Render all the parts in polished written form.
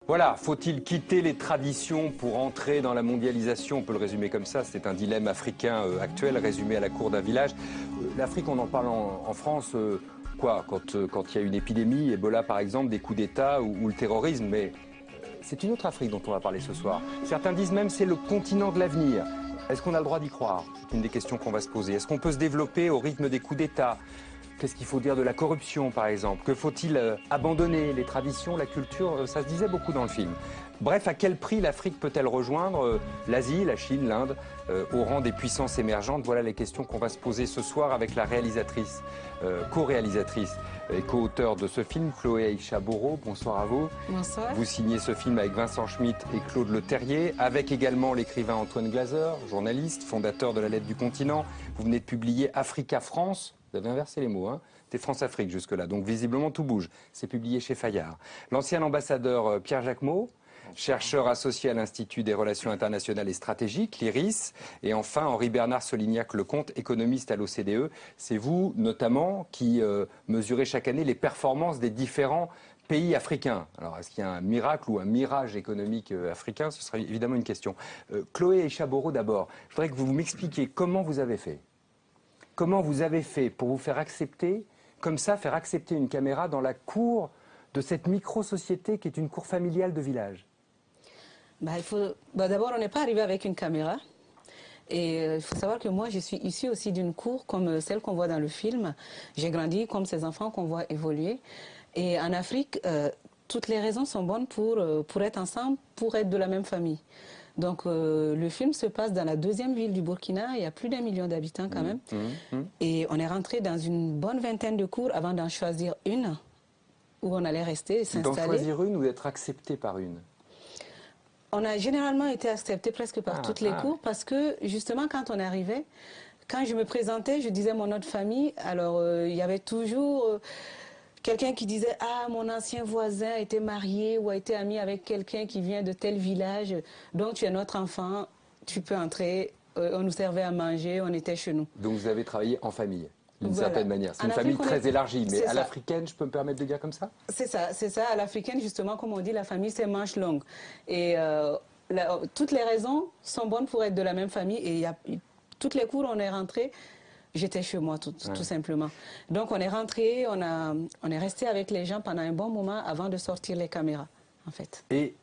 Voilà, faut-il quitter les traditions pour entrer dans la mondialisation? On peut le résumer comme ça, c'est un dilemme africain actuel, résumé à la cour d'un village. L'Afrique, on en parle en France, quand il y a une épidémie, Ebola par exemple, des coups d'État ou le terrorisme, mais c'est une autre Afrique dont on va parler ce soir. Certains disent même c'est le continent de l'avenir. Est-ce qu'on a le droit d'y croire? C'est une des questions qu'on va se poser. Est-ce qu'on peut se développer au rythme des coups d'État? Qu'est-ce qu'il faut dire de la corruption, par exemple? Que faut-il abandonner? Les traditions, la culture, ça se disait beaucoup dans le film. Bref, à quel prix l'Afrique peut-elle rejoindre l'Asie, la Chine, l'Inde, au rang des puissances émergentes? Voilà les questions qu'on va se poser ce soir avec la réalisatrice, co-réalisatrice et co-auteur de ce film, Chloé Aïcha Boro. Bonsoir à vous. Bonsoir. Vous signez ce film avec Vincent Schmitt et Claude Leterrier, avec également l'écrivain Antoine Glaser, journaliste, fondateur de La Lettre du Continent. Vous venez de publier Africa France. Vous avez inversé les mots, hein. C'était France-Afrique jusque-là, donc visiblement tout bouge. C'est publié chez Fayard. L'ancien ambassadeur Pierre Jacquemot, chercheur associé à l'Institut des Relations Internationales et Stratégiques, l'IRIS. Et enfin, Henri-Bernard Solignac-Lecomte, économiste à l'OCDE. C'est vous, notamment, qui mesurez chaque année les performances des différents pays africains. Alors, est-ce qu'il y a un miracle ou un mirage économique africain? Ce serait évidemment une question. Chloé Aïcha Boro, d'abord, je voudrais que vous m'expliquiez comment vous avez fait. Comment vous avez fait pour vous faire accepter, comme ça, faire accepter une caméra dans la cour de cette micro-société qui est une cour familiale de village? D'abord, on n'est pas arrivé avec une caméra. Et il faut savoir que moi, je suis issue aussi d'une cour comme celle qu'on voit dans le film. J'ai grandi comme ces enfants qu'on voit évoluer. Et en Afrique, toutes les raisons sont bonnes pour être ensemble, pour être de la même famille. Donc le film se passe dans la deuxième ville du Burkina, il y a plus d'1 million d'habitants quand même. Et on est rentré dans une bonne vingtaine de cours avant d'en choisir une où on allait rester et s'installer. D'en choisir une ou d'être accepté par une? On a généralement été accepté presque par toutes les cours parce que justement quand on arrivait, quand je me présentais, je disais mon nom de famille, alors il y avait toujours... quelqu'un qui disait « Ah, mon ancien voisin a été marié ou a été ami avec quelqu'un qui vient de tel village, donc tu es notre enfant, tu peux entrer. » On nous servait à manger, on était chez nous. Donc vous avez travaillé en famille, d'une Voilà. certaine manière. C'est une Afrique, famille très élargie, mais à ça. l'africaine, je peux me permettre de dire comme ça? C'est ça. À l'africaine, justement, comme on dit, la famille, c'est manche longue. Et toutes les raisons sont bonnes pour être de la même famille. Et toutes les cours, on est rentré. J'étais chez moi, tout simplement. Donc, on est rentré, on est resté avec les gens pendant un bon moment avant de sortir les caméras, en fait. Et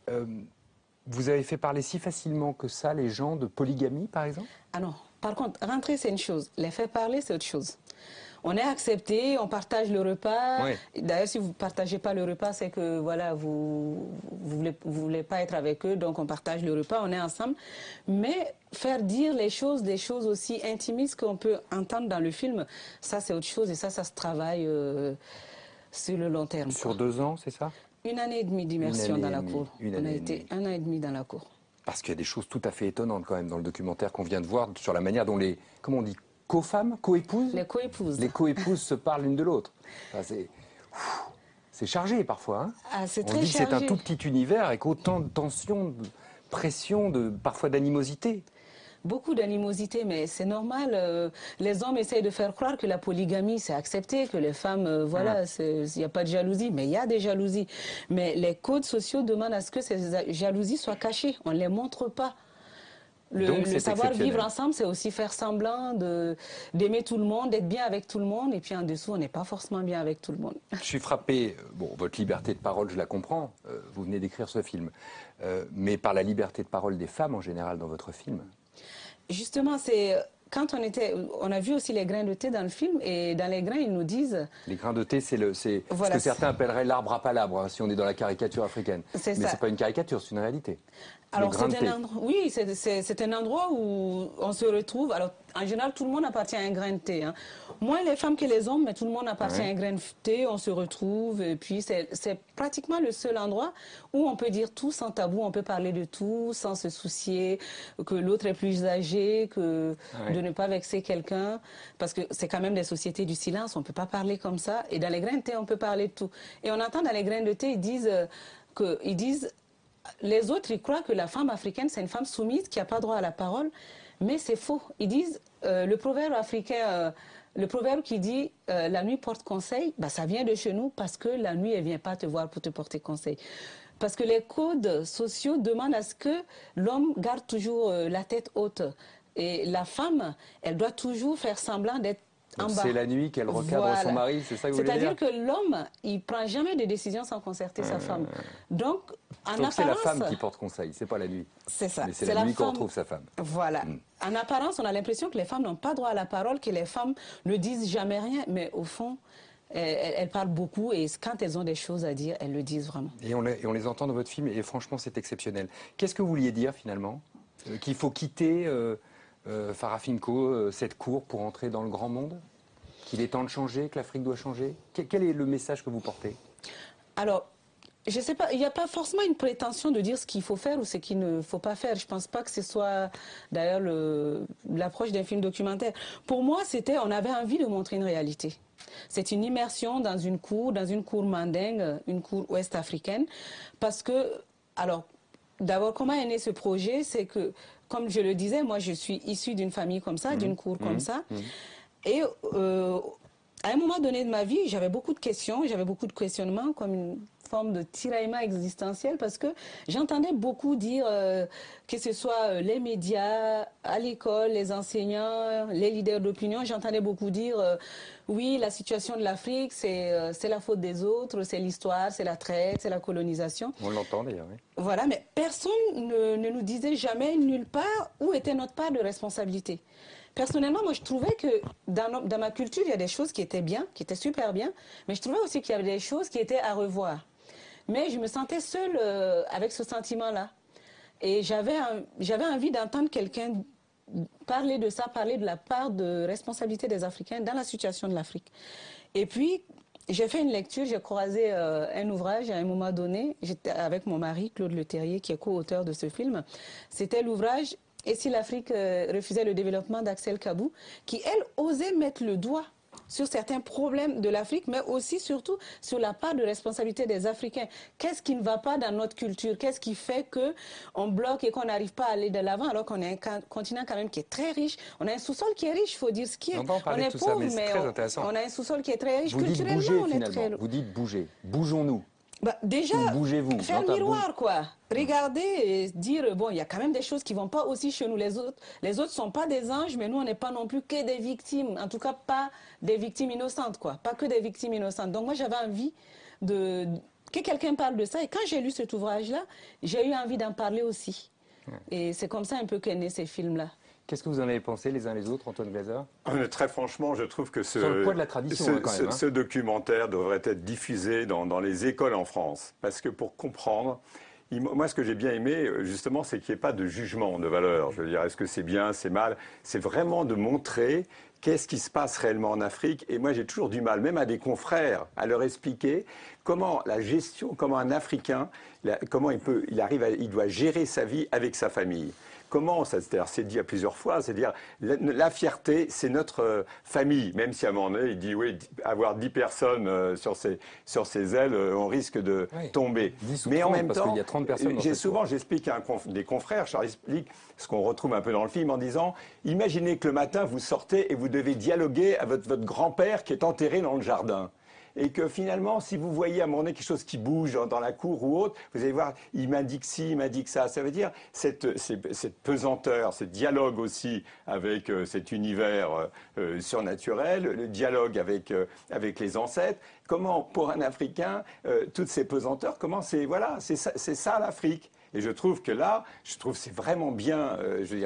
vous avez fait parler si facilement que ça les gens de polygamie, par exemple? Ah non. Par contre, rentrer, c'est une chose. Les faire parler, c'est autre chose. On est accepté, on partage le repas. Oui. D'ailleurs, si vous ne partagez pas le repas, c'est que voilà, vous voulez pas être avec eux, donc on partage le repas, on est ensemble. Mais faire dire des choses aussi intimistes qu'on peut entendre dans le film, ça c'est autre chose et ça se travaille sur le long terme. Sur 2 ans, c'est ça? 1 année et demie d'immersion dans la cour. On a été 1 an et demi dans la cour. Parce qu'il y a des choses tout à fait étonnantes quand même dans le documentaire qu'on vient de voir sur la manière dont les, comment on dit, co-femmes, co-épouses? Les co-épouses. Les co-épouses se parlent l'une de l'autre. Enfin, c'est chargé parfois. Hein. Ah, c'est on très dit que chargé. c'est un tout petit univers avec autant de tension, de pression, parfois d'animosité. Beaucoup d'animosité, mais c'est normal. Les hommes essayent de faire croire que la polygamie, c'est accepté, que les femmes, voilà, il n'y a pas de jalousie. Mais il y a des jalousies. Mais les codes sociaux demandent à ce que ces jalousies soient cachées. On ne les montre pas. Le savoir vivre ensemble, c'est aussi faire semblant d'aimer tout le monde, d'être bien avec tout le monde. Et puis en dessous, on n'est pas forcément bien avec tout le monde. Je suis frappé, bon, votre liberté de parole, je la comprends. Vous venez d'écrire ce film. Mais par la liberté de parole des femmes en général dans votre film. Justement, c'est quand on a vu aussi les grains de thé dans le film, et dans les grains, ils nous disent... Les grains de thé, c'est voilà, ce que certains appelleraient l'arbre à palabre, hein, si on est dans la caricature africaine. Mais ce n'est pas une caricature, c'est une réalité. Alors, oui, c'est un endroit où on se retrouve. Alors, en général, tout le monde appartient à un grain de thé. Hein. Moins les femmes que les hommes, mais tout le monde appartient à un grain de thé. On se retrouve. Et puis, c'est pratiquement le seul endroit où on peut dire tout sans tabou. On peut parler de tout sans se soucier que l'autre est plus âgé, que de ne pas vexer quelqu'un. Parce que c'est quand même des sociétés du silence. On ne peut pas parler comme ça. Et dans les grains de thé, on peut parler de tout. Et on entend dans les grains de thé, ils disent les autres, ils croient que la femme africaine, c'est une femme soumise qui n'a pas droit à la parole, mais c'est faux. Ils disent, le proverbe africain, le proverbe qui dit la nuit porte conseil, bah, ça vient de chez nous parce que la nuit, elle ne vient pas te voir pour te porter conseil. Parce que les codes sociaux demandent à ce que l'homme garde toujours la tête haute. Et la femme, elle doit toujours faire semblant d'être en bas. C'est la nuit qu'elle recadre son mari, c'est ça que vous voulez dire? C'est-à-dire que l'homme, il prend jamais de décision sans concerter sa femme. Donc, en apparence... c'est la femme qui porte conseil, c'est pas la nuit. C'est ça. Mais c'est la nuit qu'on retrouve sa femme. Voilà. En apparence, on a l'impression que les femmes n'ont pas droit à la parole, que les femmes ne disent jamais rien, mais au fond... Elles parlent beaucoup et quand elles ont des choses à dire, elles le disent vraiment. Et on les entend dans votre film et franchement, c'est exceptionnel. Qu'est-ce que vous vouliez dire finalement? Qu'il faut quitter Farah Finko, cette cour pour entrer dans le grand monde? Qu'il est temps de changer, que l'Afrique doit changer? Quel est le message que vous portez? Alors, je ne sais pas, il n'y a pas forcément une prétention de dire ce qu'il faut faire ou ce qu'il ne faut pas faire. Je ne pense pas que ce soit d'ailleurs l'approche d'un film documentaire. Pour moi, on avait envie de montrer une réalité. C'est une immersion dans une cour mandingue, une cour ouest-africaine. Parce que, alors, d'abord, comment est né ce projet? C'est que, comme je le disais, moi je suis issue d'une famille comme ça, d'une cour comme ça. Et à un moment donné de ma vie, j'avais beaucoup de questions, j'avais beaucoup de questionnements, comme une forme de tiraillement existentiel, parce que j'entendais beaucoup dire, que ce soit les médias, à l'école, les enseignants, les leaders d'opinion, j'entendais beaucoup dire, oui, la situation de l'Afrique, c'est la faute des autres, c'est l'histoire, c'est la traite, c'est la colonisation. On l'entend d'ailleurs, oui. Voilà, mais personne ne nous disait jamais, nulle part, où était notre part de responsabilité. Personnellement, moi, je trouvais que dans ma culture, il y a des choses qui étaient bien, qui étaient super bien, mais je trouvais aussi qu'il y avait des choses qui étaient à revoir. Mais je me sentais seule avec ce sentiment-là. Et j'avais envie d'entendre quelqu'un parler de ça, parler de la part de responsabilité des Africains dans la situation de l'Afrique. Et puis, j'ai fait une lecture, j'ai croisé un ouvrage à un moment donné. J'étais avec mon mari, Claude Le Terrier, qui est co-auteur de ce film. C'était l'ouvrage « Et si l'Afrique refusait le développement » d'Axel Kabou, qui, elle, osait mettre le doigt sur certains problèmes de l'Afrique, mais aussi, surtout, sur la part de responsabilité des Africains. Qu'est-ce qui ne va pas dans notre culture? Qu'est-ce qui fait qu'on bloque et qu'on n'arrive pas à aller de l'avant, alors qu'on est un continent quand même qui est très riche? On a un sous-sol qui est riche, il faut dire ce qui est. On est pauvre, mais on a un sous-sol qui est très riche. Vous dites culturellement, bouger, on est finalement. très... Vous dites bouger. Bougeons-nous. Bah, déjà, bougez-vous. faire miroir, quoi. Regarder et dire, bon, il y a quand même des choses qui ne vont pas aussi chez nous. Les autres ne sont pas des anges, mais nous, on n'est pas non plus que des victimes. En tout cas, pas des victimes innocentes, quoi. Pas que des victimes innocentes. Donc, moi, j'avais envie que quelqu'un parle de ça. Et quand j'ai lu cet ouvrage-là, j'ai eu envie d'en parler aussi. Et c'est comme ça un peu qu'est né ces films-là. Qu'est-ce que vous en avez pensé les uns les autres, Antoine Glaser? Très franchement, je trouve que sur le poids de la tradition, ce documentaire devrait être diffusé dans les écoles en France. Parce que pour comprendre, moi ce que j'ai bien aimé, justement, c'est qu'il n'y ait pas de jugement de valeur. Je veux dire, est-ce que c'est bien, c'est mal? C'est vraiment de montrer qu'est-ce qui se passe réellement en Afrique. Et moi, j'ai toujours du mal, même à des confrères, à leur expliquer comment la gestion, comment un Africain, comment il doit gérer sa vie avec sa famille. Comment, c'est dit à plusieurs fois, c'est-à-dire la fierté, c'est notre famille, même si à un moment donné, il dit, oui, avoir 10 personnes sur ses ailes, on risque de tomber. 10 ou mais 30, en même parce temps, qu'il y a 30 personnes j'explique à des confrères, je leur explique ce qu'on retrouve un peu dans le film en disant, imaginez que le matin, vous sortez et vous devez dialoguer avec votre grand-père qui est enterré dans le jardin. Et que finalement, si vous voyez à un moment donné quelque chose qui bouge dans la cour ou autre, vous allez voir, il m'indique ci, il m'indique ça. Ça veut dire cette pesanteur, ce dialogue aussi avec cet univers surnaturel, le dialogue avec les ancêtres. Comment, pour un Africain, toutes ces pesanteurs, comment c'est ça l'Afrique. Et je trouve que là, c'est vraiment bien,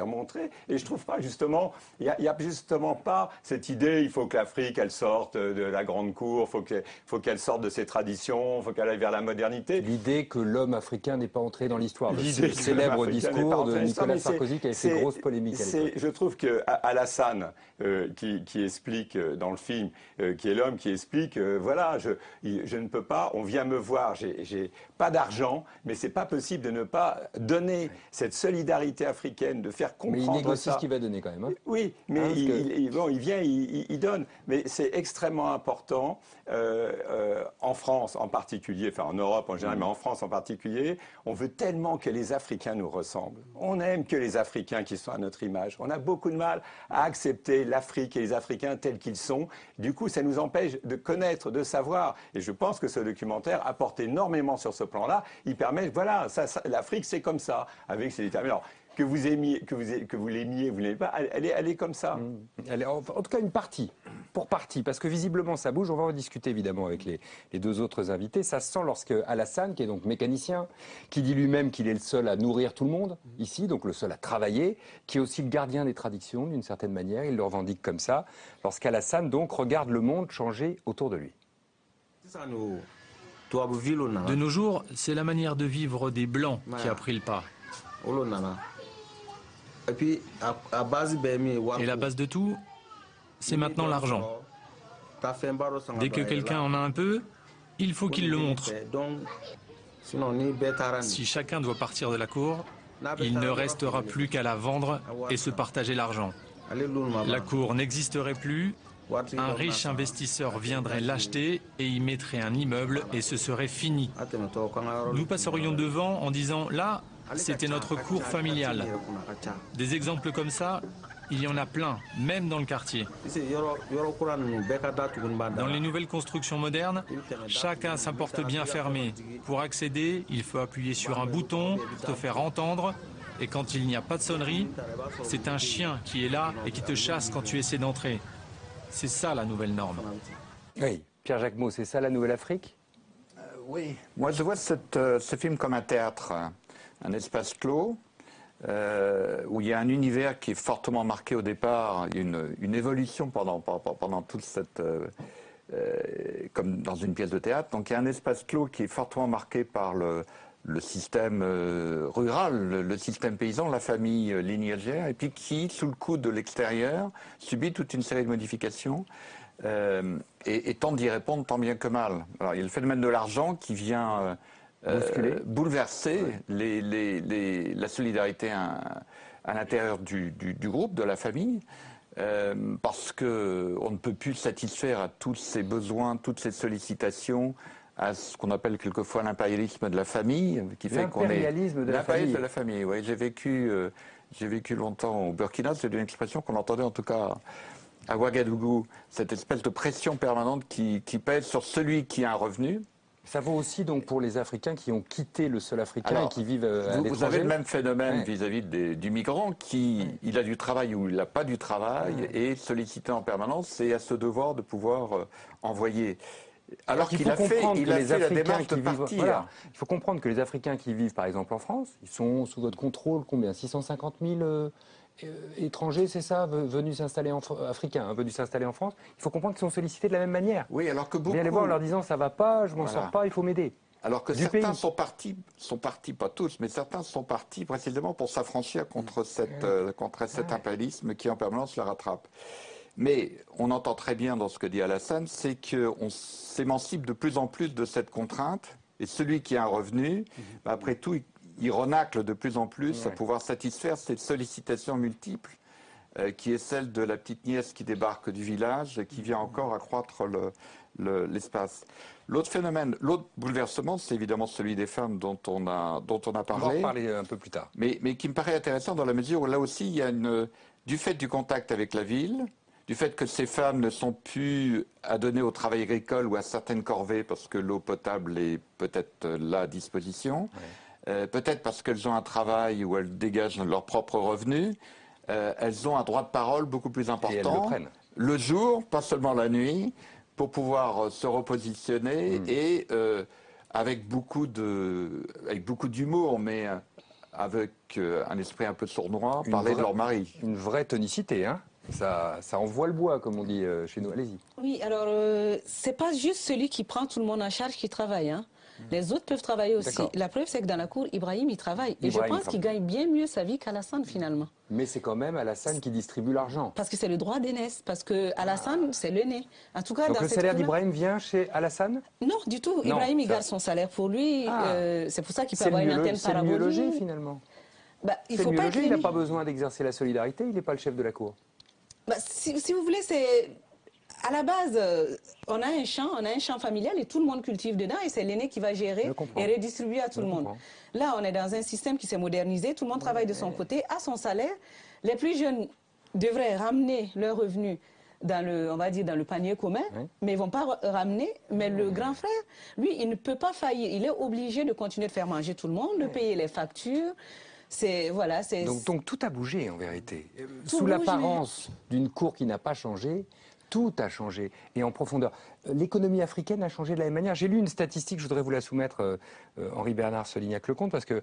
montré. Et je trouve pas justement, il y a justement pas cette idée, il faut que l'Afrique, elle sorte de la grande cour, faut qu'elle sorte de ses traditions, faut qu'elle aille vers la modernité. L'idée que l'homme africain n'est pas entré dans l'histoire. Le célèbre discours de Nicolas Sarkozy qui a fait grosse polémique à l'époque. Je trouve que Alassane, qui explique dans le film, qui est l'homme qui explique, voilà, je ne peux pas, on vient me voir, j'ai pas d'argent, mais c'est pas possible de ne pas donner cette solidarité africaine, de faire comprendre ça. Mais il négocie ce qu'il va donner quand même. Hein. Oui, mais il vient, il donne. Mais c'est extrêmement important, en France en particulier, enfin en Europe en général, mais en France en particulier, on veut tellement que les Africains nous ressemblent. On aime que les Africains qui sont à notre image. On a beaucoup de mal à accepter l'Afrique et les Africains tels qu'ils sont. Du coup, ça nous empêche de connaître, de savoir. Et je pense que ce documentaire apporte énormément sur ce plan-là, il permet, voilà, l'Afrique c'est comme ça, avec ses déterminants. Alors, que vous l'aimiez, vous l'aimez pas, elle est comme ça. Elle est, en tout cas, une partie, pour partie, parce que visiblement ça bouge. On va en discuter évidemment avec les deux autres invités. Ça se sent lorsque Alassane, qui est donc mécanicien, qui dit lui-même qu'il est le seul à nourrir tout le monde ici, donc le seul à travailler, qui est aussi le gardien des traditions d'une certaine manière, il le revendique comme ça, lorsqu'Alassane donc regarde le monde changer autour de lui. De nos jours, c'est la manière de vivre des Blancs qui a pris le pas. Et la base de tout, c'est maintenant l'argent. Dès que quelqu'un en a un peu, il faut qu'il le montre. Si chacun doit partir de la cour, il ne restera plus qu'à la vendre et se partager l'argent. La cour n'existerait plus, un riche investisseur viendrait l'acheter et y mettrait un immeuble et ce serait fini. Nous passerions devant en disant « là, c'était notre cour familiale ». Des exemples comme ça, il y en a plein, même dans le quartier. Dans les nouvelles constructions modernes, chacun a sa porte bien fermée. Pour accéder, il faut appuyer sur un bouton pour te faire entendre. Et quand il n'y a pas de sonnerie, c'est un chien qui est là et qui te chasse quand tu essaies d'entrer. C'est ça la nouvelle norme. Oui, Pierre Jacquemot, c'est ça la nouvelle Afrique? Oui, moi je vois ce film comme un théâtre, un espace clos, où il y a un univers qui est fortement marqué au départ, une évolution pendant toute cette... comme dans une pièce de théâtre. Donc il y a un espace clos qui est fortement marqué par le système rural, le système paysan, la famille lignagère, et puis qui, sous le coup de l'extérieur, subit toute une série de modifications et tente d'y répondre tant bien que mal. Alors il y a le phénomène de l'argent qui vient bouleverser la solidarité à l'intérieur du groupe, de la famille, parce qu'on ne peut plus satisfaire à tous ces besoins, toutes ces sollicitations, à ce qu'on appelle quelquefois l'impérialisme de la famille, qui fait qu'on est... L'impérialisme de la famille. De la famille, oui. J'ai vécu longtemps au Burkina, c'est une expression qu'on entendait en tout cas à Ouagadougou, cette espèce de pression permanente qui pèse sur celui qui a un revenu. Ça vaut aussi donc pour les Africains qui ont quitté le sol africain et qui vivent à l'étranger. Vous avez le même phénomène vis-à-vis du migrant qui, il a du travail ou il n'a pas du travail et sollicité en permanence et a ce devoir de pouvoir envoyer. Alors qu'il a fait la démarche de partir. Voilà. Il faut comprendre que les Africains qui vivent par exemple en France, ils sont sous votre contrôle, combien? 650 000 étrangers, c'est ça, venus s'installer africains, hein, venus s'installer en France. Il faut comprendre qu'ils sont sollicités de la même manière. Oui, alors que beaucoup... Viens les voir en leur disant ça va pas, je m'en sors pas, il faut m'aider. Alors que certains sont partis, pas tous, mais certains sont partis précisément pour s'affranchir contre cet impérialisme qui en permanence le rattrape. Mais on entend très bien dans ce que dit Alassane, c'est qu'on s'émancipe de plus en plus de cette contrainte, et celui qui a un revenu, après tout, il renacle de plus en plus à pouvoir satisfaire ces sollicitations multiples, qui est celle de la petite nièce qui débarque du village et qui vient encore accroître l'espace. L'autre phénomène, l'autre bouleversement, c'est évidemment celui des femmes dont on a parlé. On va en parler un peu plus tard. Mais qui me paraît intéressant dans la mesure où là aussi, il y a du fait du contact avec la ville, du fait que ces femmes ne sont plus à donner au travail agricole ou à certaines corvées parce que l'eau potable est peut-être là à disposition, peut-être parce qu'elles ont un travail où elles dégagent leurs propres revenus, elles ont un droit de parole beaucoup plus important. Et elles le prennent. Le jour, pas seulement la nuit, pour pouvoir se repositionner et avec beaucoup d'humour, mais avec un esprit un peu sournois, parler de leur mari. Une vraie tonicité, hein. Ça envoie le bois, comme on dit chez nous. Allez-y. Oui, alors, c'est pas juste celui qui prend tout le monde en charge qui travaille, hein. Les autres peuvent travailler aussi. La preuve, c'est que dans la cour, Ibrahim, il travaille. Et je pense qu'il gagne bien mieux sa vie qu'Alassane, finalement. Mais c'est quand même Alassane qui distribue l'argent. Parce que c'est le droit d'aînesse. Parce que Alassane, c'est l'aîné. En tout cas, donc le salaire d'Ibrahim vient chez Alassane? Non, du tout. Non, Ibrahim, il garde son salaire pour lui. C'est pour ça qu'il peut avoir une antenne parabolique. C'est mieux logé, finalement. Il faut pas il n'a pas besoin d'exercer la solidarité. Il n'est pas le chef de la cour. Si vous voulez, c'est... À la base, on a un champ familial et tout le monde cultive dedans et c'est l'aîné qui va gérer et redistribuer à tout le monde. Là, on est dans un système qui s'est modernisé, tout le monde travaille de son côté, à son salaire. Les plus jeunes devraient ramener leurs revenus on va dire, dans le panier commun, mais ils vont pas ramener. Mais le grand frère, lui, il ne peut pas faillir. Il est obligé de continuer de faire manger tout le monde, de payer les factures. Voilà, donc tout a bougé en vérité. Tout Sous bouge, l'apparence d'une cour qui n'a pas changé, tout a changé et en profondeur. L'économie africaine a changé de la même manière. J'ai lu une statistique, je voudrais vous la soumettre, Henri Bernard Solignac-Lecomte, parce que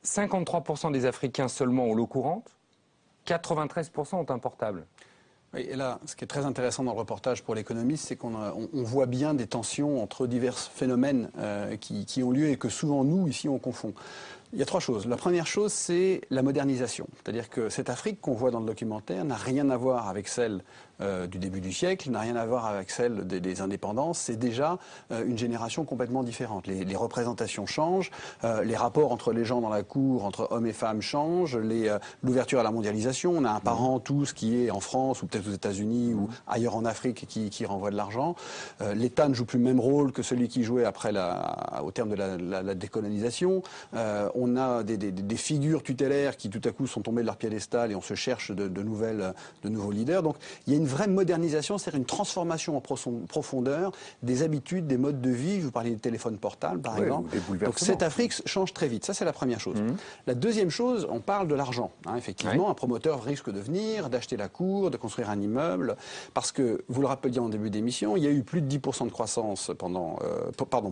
53% des Africains seulement ont l'eau courante, 93% ont un portable. Oui, et là, ce qui est très intéressant dans le reportage pour l'économiste, c'est qu'on voit bien des tensions entre divers phénomènes qui ont lieu et que souvent nous, ici, on confond. Il y a trois choses. La première chose, c'est la modernisation. C'est-à-dire que cette Afrique qu'on voit dans le documentaire n'a rien à voir avec celle du début du siècle, n'a rien à voir avec celle des indépendances. C'est déjà une génération complètement différente. Les représentations changent, les rapports entre les gens dans la cour, entre hommes et femmes changent, l'ouverture à la mondialisation. On a un parent tous qui est en France ou peut-être aux États-Unis ou ailleurs en Afrique qui renvoie de l'argent. L'État ne joue plus le même rôle que celui qui jouait après au terme de la décolonisation. On a des figures tutélaires qui tout à coup sont tombées de leur piédestal et on se cherche de nouveaux leaders. Donc il y a une vraie modernisation, c'est-à-dire une transformation en profondeur des habitudes, des modes de vie. Je vous parlais des téléphones portables, par exemple. Donc cette Afrique change très vite. Ça, c'est la première chose. La deuxième chose, on parle de l'argent. Effectivement, un promoteur risque de venir, d'acheter la cour, de construire un immeuble, parce que, vous le rappeliez en début d'émission, il y a eu plus de 10% de croissance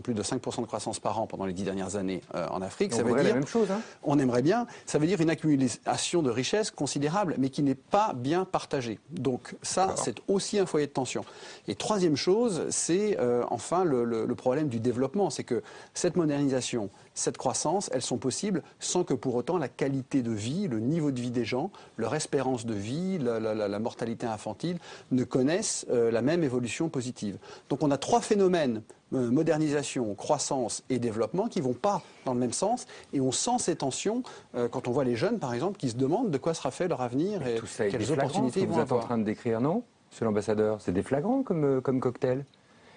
plus de 5% de croissance par an pendant les 10 dernières années en Afrique. Ça veut dire la même chose. On aimerait bien. Ça veut dire une accumulation de richesses considérable, mais qui n'est pas bien partagée. Donc ça, c'est aussi un foyer de tension. Et troisième chose, c'est enfin le problème du développement. C'est que cette modernisation, cette croissance, elles sont possibles sans que pour autant la qualité de vie, le niveau de vie des gens, leur espérance de vie, la mortalité infantile ne connaissent la même évolution positive. Donc on a trois phénomènes, modernisation, croissance et développement, qui ne vont pas dans le même sens. Et on sent ces tensions quand on voit les jeunes, par exemple, qui se demandent de quoi sera fait leur avenir et quelles opportunités ils vont avoir. Vous êtes en train de décrire, non, monsieur l'ambassadeur? C'est des flagrants comme cocktail.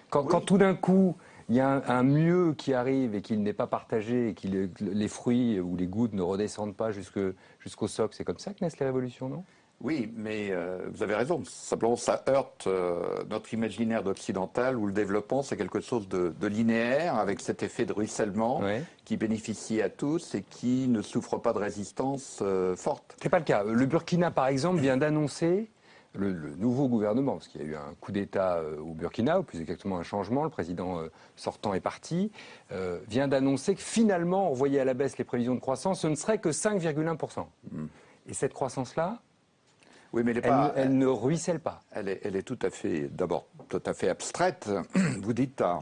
Quand tout d'un coup, il y a un mieux qui arrive et qu'il n'est pas partagé et que les fruits ou les gouttes ne redescendent pas jusqu'au socle, c'est comme ça que naissent les révolutions, non? Oui, mais vous avez raison. Simplement, ça heurte notre imaginaire d'occidental où le développement, c'est quelque chose de linéaire, avec cet effet de ruissellement qui bénéficie à tous et qui ne souffre pas de résistance forte. C'est pas le cas. Le Burkina, par exemple, vient d'annoncer, le nouveau gouvernement, parce qu'il y a eu un coup d'État au Burkina, ou plus exactement un changement, le président sortant est parti, vient d'annoncer que finalement, on voyait à la baisse les prévisions de croissance, ce ne serait que 5,1%. Et cette croissance-là, oui, mais elle ne ruisselle pas. Elle est tout à fait abstraite. Vous dites à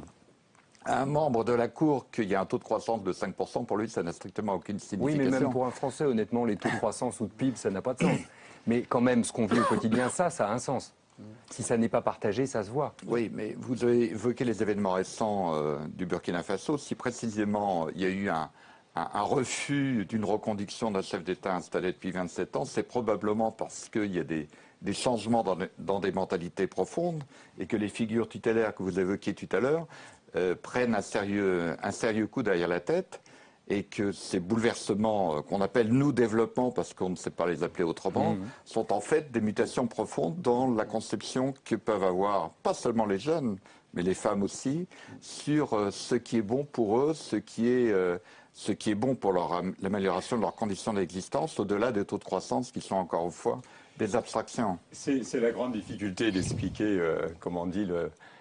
un membre de la Cour qu'il y a un taux de croissance de 5%, pour lui, ça n'a strictement aucune signification. Oui, mais même pour un Français, honnêtement, les taux de croissance ou de PIB, ça n'a pas de sens. Mais quand même, ce qu'on vit au quotidien, ça a un sens. Si ça n'est pas partagé, ça se voit. Oui, mais vous avez évoqué les événements récents du Burkina Faso. Si précisément il y a eu un refus d'une reconduction d'un chef d'État installé depuis 27 ans, c'est probablement parce qu'il y a des changements dans des mentalités profondes et que les figures tutélaires que vous évoquiez tout à l'heure prennent un sérieux coup derrière la tête et que ces bouleversements qu'on appelle nous développement, parce qu'on ne sait pas les appeler autrement, sont en fait des mutations profondes dans la conception que peuvent avoir pas seulement les jeunes, mais les femmes aussi, sur ce qui est bon pour eux, ce qui est bon pour l'amélioration de leurs conditions d'existence, au-delà des taux de croissance qui sont encore une fois des abstractions. C'est la grande difficulté d'expliquer, comme on dit,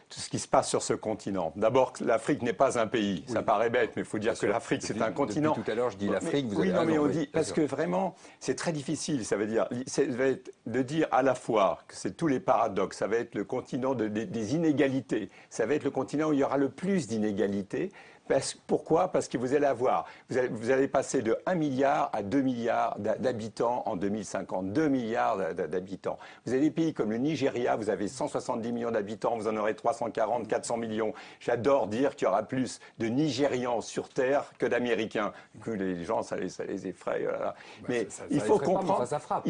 tout ce qui se passe sur ce continent. D'abord, l'Afrique n'est pas un pays. Oui. Ça paraît bête, mais il faut dire que l'Afrique, c'est un continent. Depuis tout à l'heure, je dis l'Afrique, vous avez raison. Oui, non, mais on dit, parce que vraiment, c'est très difficile. Ça va être de dire à la fois que c'est tous les paradoxes. Ça va être le continent des inégalités. Ça va être le continent où il y aura le plus d'inégalités. Pourquoi? Parce que vous allez passer de 1 milliard à 2 milliards d'habitants en 2050. 2 milliards d'habitants. Vous avez des pays comme le Nigeria, vous avez 170 millions d'habitants, vous en aurez 340, 400 millions. J'adore dire qu'il y aura plus de Nigérians sur Terre que d'Américains. Que les gens, ça les effraie. Voilà. Mais il faut comprendre. Ça frappe.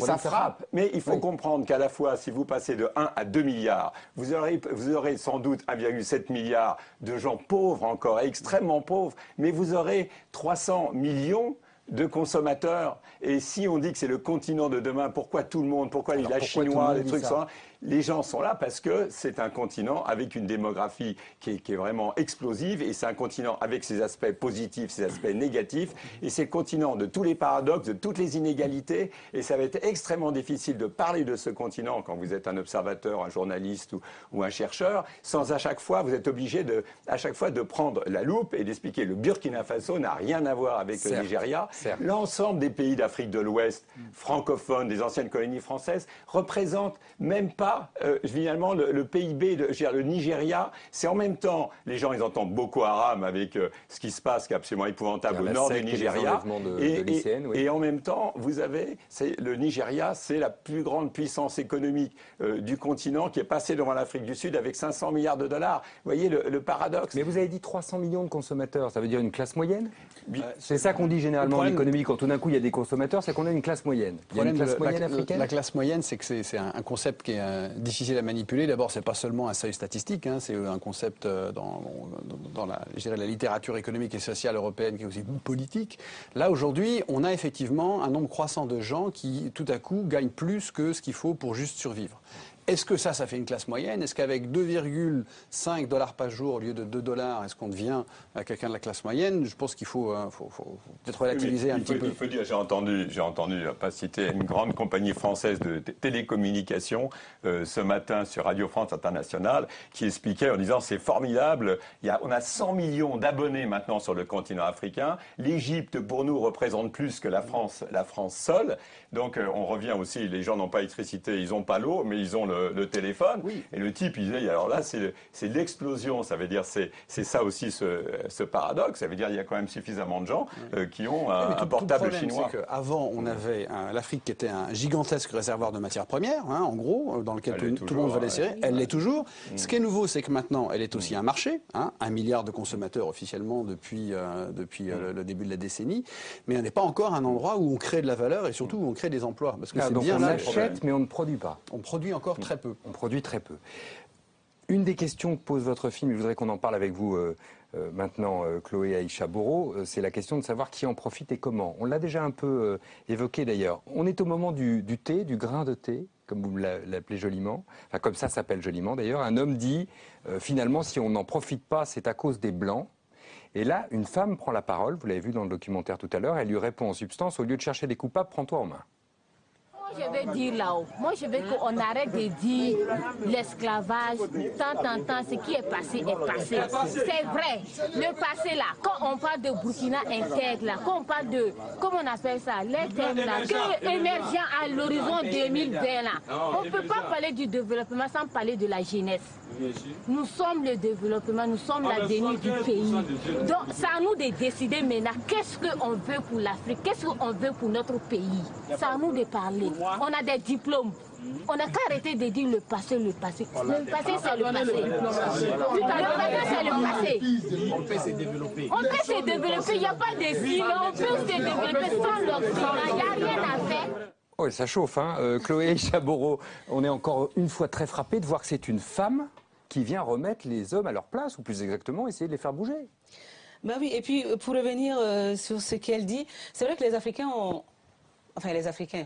Ça frappe. Mais il faut comprendre qu'à la fois, si vous passez de 1 à 2 milliards, vous aurez sans doute 1,7 milliard de gens pauvres encore, extrêmement pauvres, mais vous aurez 300 millions de consommateurs. Et si on dit que c'est le continent de demain, pourquoi tout le monde, pourquoi les Chinois, les trucs ça? Les gens sont là parce que c'est un continent avec une démographie qui est vraiment explosive et c'est un continent avec ses aspects positifs, ses aspects négatifs et c'est le continent de tous les paradoxes, de toutes les inégalités et ça va être extrêmement difficile de parler de ce continent quand vous êtes un observateur, un journaliste ou un chercheur sans à chaque fois, vous êtes obligé à chaque fois de prendre la loupe et d'expliquer le Burkina Faso n'a rien à voir avec le Nigeria. L'ensemble des pays d'Afrique de l'Ouest, francophones, des anciennes colonies françaises, représentent même pas finalement le PIB, le Nigeria, c'est en même temps, les gens ils entendent Boko Haram avec ce qui se passe qui est absolument épouvantable au nord du Nigeria. Et en même temps, vous avez, le Nigeria, c'est la plus grande puissance économique du continent qui est passée devant l'Afrique du Sud avec 500 milliards de dollars. Vous voyez le paradoxe. Mais vous avez dit 300 millions de consommateurs, ça veut dire une classe moyenne? C'est ça qu'on dit généralement en économie, quand tout d'un coup il y a des consommateurs, c'est qu'on a une classe moyenne. Il y a une classe moyenne africaine? La classe moyenne, c'est que c'est un concept qui est difficile à manipuler. D'abord, c'est pas seulement un seuil statistique, hein, c'est un concept dans la littérature économique et sociale européenne qui est aussi politique. Là, aujourd'hui, on a effectivement un nombre croissant de gens qui, tout à coup, gagnent plus que ce qu'il faut pour juste survivre. Est-ce que ça fait une classe moyenne? Est-ce qu'avec 2,5 $ par jour au lieu de 2 $, est-ce qu'on devient quelqu'un de la classe moyenne? Je pense qu'il faut peut-être relativiser un petit peu. Il faut dire, j'ai entendu, pas citer, une grande compagnie française de télécommunications ce matin sur Radio France Internationale qui expliquait en disant c'est formidable, on a 100 millions d'abonnés maintenant sur le continent africain. L'Égypte pour nous représente plus que la France seule. Donc on revient aussi, les gens n'ont pas l'électricité, ils n'ont pas l'eau, mais ils ont le téléphone. Oui. Et le type, il disait, alors là, c'est l'explosion. Ça veut dire, c'est ça aussi ce paradoxe. Ça veut dire, il y a quand même suffisamment de gens qui ont un portable chinois. Avant, on avait l'Afrique qui était un gigantesque réservoir de matières premières, hein, en gros, dans lequel tout le monde va les serrer. Elle l'est toujours. Ce qui est nouveau, c'est que maintenant, elle est aussi un marché, hein, 1 milliard de consommateurs officiellement depuis le début de la décennie. Mais on n'est pas encore un endroit où on crée de la valeur et surtout où on crée des emplois. Parce que donc on achète, mais on ne produit pas. On produit encore très peu. On produit très peu. Une des questions que pose votre film, je voudrais qu'on en parle avec vous maintenant, Chloé Aïcha Boro, c'est la question de savoir qui en profite et comment. On l'a déjà un peu évoqué d'ailleurs. On est au moment du thé, du grain de thé, comme vous l'appelez joliment, enfin comme ça s'appelle joliment d'ailleurs. Un homme dit, finalement, si on n'en profite pas, c'est à cause des Blancs. Et là, une femme prend la parole, vous l'avez vu dans le documentaire tout à l'heure, elle lui répond en substance, au lieu de chercher des coupables, prends-toi en main. Je vais dire là-haut, moi je veux qu'on arrête de dire l'esclavage, tant en temps, ce qui est passé est passé. C'est vrai, le passé là, quand on parle de Burkina intègre là, quand on parle de, comment on appelle ça, les thèmes là, que émergent à l'horizon 2020 là, on ne peut pas parler du développement sans parler de la jeunesse. Nous sommes le développement, nous sommes l'avenir du pays. Donc c'est à nous de décider maintenant qu'est-ce qu'on veut pour l'Afrique, qu'est-ce qu'on veut pour notre pays. C'est à nous de parler. On a des diplômes. On n'a qu'à arrêter de dire le passé, le passé. Le passé, c'est le passé. Le passé, c'est le passé. On peut se développer. On peut se développer. Il n'y a pas de sinon. On peut se développer sans l'Occident. Il n'y a rien à faire. Oui, ça chauffe, hein. Chloé Chaboro, on est encore une fois très frappé de voir que c'est une femme qui vient remettre les hommes à leur place, ou plus exactement, essayer de les faire bouger. Ben oui, et puis pour revenir sur ce qu'elle dit, c'est vrai que les Africains ont... Enfin, les Africains...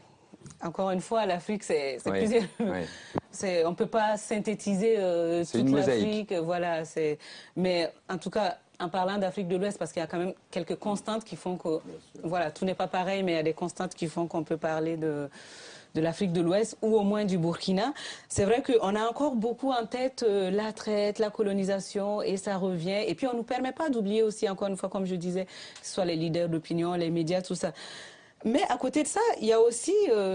Encore une fois, l'Afrique, c'est plusieurs... On ne peut pas synthétiser toute l'Afrique. Voilà, mais en tout cas, en parlant d'Afrique de l'Ouest, parce qu'il y a quand même quelques constantes qui font que... Voilà, tout n'est pas pareil, mais il y a des constantes qui font qu'on peut parler de l'Afrique de l'Ouest ou au moins du Burkina. C'est vrai qu'on a encore beaucoup en tête la traite, la colonisation, et ça revient. Et puis, on ne nous permet pas d'oublier aussi, encore une fois, comme je disais, que ce soit les leaders d'opinion, les médias, tout ça. Mais à côté de ça, il y a aussi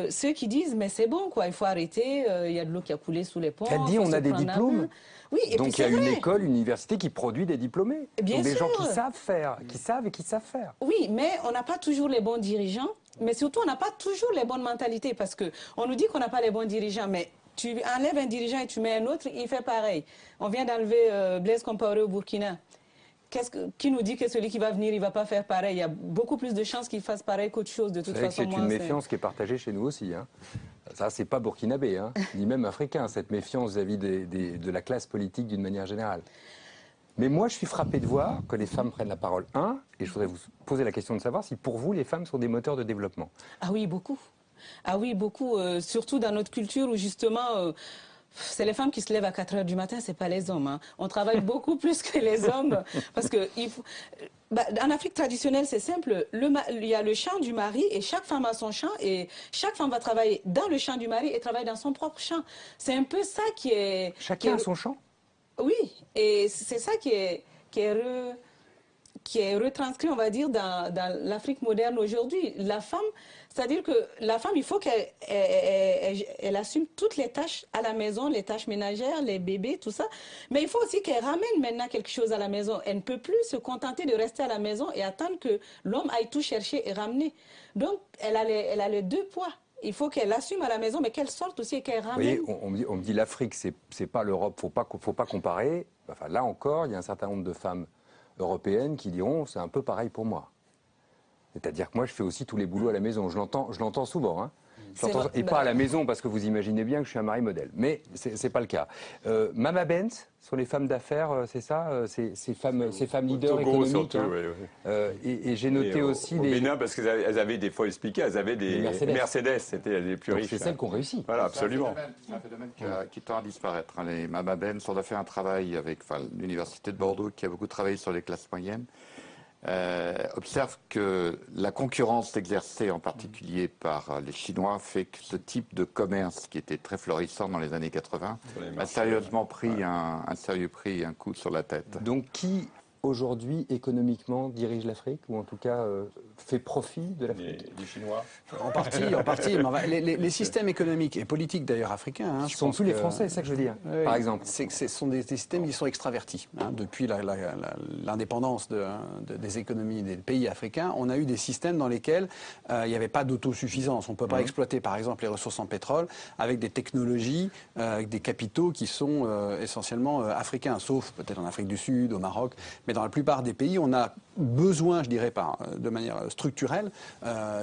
ceux qui disent mais c'est bon quoi, il faut arrêter, il y a de l'eau qui a coulé sous les ponts. Elle dit on a des diplômes. Oui, et donc il y a une école, une université qui produit des diplômés. Bien donc des sûr. gens qui savent faire, qui savent et qui savent faire. Oui, mais on n'a pas toujours les bons dirigeants, mais surtout on n'a pas toujours les bonnes mentalités parce que on nous dit qu'on n'a pas les bons dirigeants, mais tu enlèves un dirigeant et tu mets un autre, il fait pareil. On vient d'enlever Blaise Compaoré au Burkina. Qui nous dit que celui qui va venir, il ne va pas faire pareil? Il y a beaucoup plus de chances qu'il fasse pareil qu'autre chose, de toute façon. C'est une méfiance qui est partagée chez nous aussi. Hein. Ça, c'est pas burkinabé, hein, ni même africain, cette méfiance vis-à-vis de la classe politique d'une manière générale. Mais moi, je suis frappé de voir que les femmes prennent la parole. Et je voudrais vous poser la question de savoir si pour vous, les femmes sont des moteurs de développement. Ah oui, beaucoup. Ah oui, beaucoup. Surtout dans notre culture où justement... c'est les femmes qui se lèvent à 4 heures du matin, c'est pas les hommes. Hein. On travaille beaucoup plus que les hommes parce que en Afrique traditionnelle, c'est simple. Il y a le champ du mari et chaque femme a son champ et chaque femme va travailler dans le champ du mari et travailler dans son propre champ. C'est un peu ça qui est... Chacun a son champ? Oui, et c'est ça qui est retranscrit, on va dire, dans l'Afrique moderne aujourd'hui. La femme, c'est-à-dire que la femme, il faut qu'elle assume toutes les tâches à la maison, les tâches ménagères, les bébés, tout ça. Mais il faut aussi qu'elle ramène maintenant quelque chose à la maison. Elle ne peut plus se contenter de rester à la maison et attendre que l'homme aille tout chercher et ramener. Donc, elle a les deux poids. Il faut qu'elle assume à la maison, mais qu'elle sorte aussi et qu'elle ramène. Vous voyez, on me dit l'Afrique, c'est pas l'Europe, faut pas comparer. Enfin, là encore, il y a un certain nombre de femmes européennes qui diront c'est un peu pareil pour moi. C'est-à-dire que moi, je fais aussi tous les boulots à la maison. Je l'entends souvent. Hein. Et pas à la maison, parce que vous imaginez bien que je suis un mari modèle. Mais c'est pas le cas. Mama Benz, sur les femmes d'affaires, c'est ça, ces femmes leaders économiques. Surtout, hein. Oui. Et j'ai noté aussi au Bénin, parce qu'elles avaient des fois expliqué, elles avaient des Mercedes, c'était les plus riches. C'est celles qui ont réussi. Voilà, absolument. C'est un phénomène qui tend à disparaître. Hein. Les Mama Benz, on a fait un travail avec l'Université de Bordeaux, qui a beaucoup travaillé sur les classes moyennes. Observe que la concurrence exercée en particulier par les Chinois fait que ce type de commerce qui était très florissant dans les années 80 a sérieusement pris un coup sur la tête. Donc qui aujourd'hui économiquement dirige l'Afrique ou en tout cas fait profit de l'Afrique? Les Chinois. En partie. Mais les systèmes économiques et politiques d'ailleurs africains. Hein, ce sont tous les Français, c'est ça que je veux dire. Oui, par exemple. Ce sont des systèmes qui sont extravertis. Hein. Depuis l'indépendance des économies des pays africains, on a eu des systèmes dans lesquels il n'y avait pas d'autosuffisance. On ne peut pas exploiter par exemple les ressources en pétrole avec des technologies, avec des capitaux qui sont essentiellement africains, sauf peut-être en Afrique du Sud, au Maroc. Mais dans la plupart des pays, on a besoin, je dirais pas, de manière structurelle,